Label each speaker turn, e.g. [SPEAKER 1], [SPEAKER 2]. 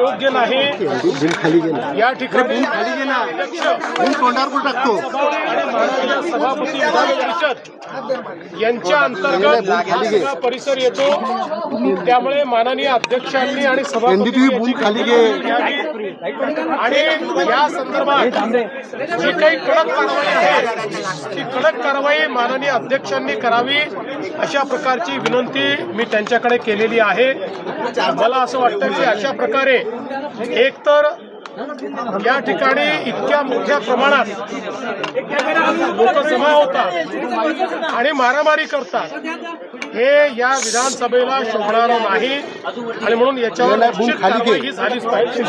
[SPEAKER 1] योग्य नाही। या ठिकाणी
[SPEAKER 2] तोंडावर टाकतो
[SPEAKER 1] आणि माननीय सभापती विधान परिषद यांच्या अंतर्गत हा सगळा परिसर येतो। त्यामुळे माननीय अध्यक्षांनी आणि सभापती
[SPEAKER 2] बूम खाली घे
[SPEAKER 1] आणि या संदर्भात जी काही कडक कारवाई आहे ती कडक कारवाई माननीय अध्यक्षांनी करावी अशा प्रकारची विनंती मी त्यांच्याकडे केलेली आहे। मला असं वाटतं की अशा प्रकारे एकतर या ठिकाणी इतक्या मोठ्या प्रमाणात लोक जमा होतात आणि मारामारी करतात हे या विधानसभेला शोभणारं नाही आणि म्हणून याच्यावर निश्चित कारवाई ही झालीच पाहिजे।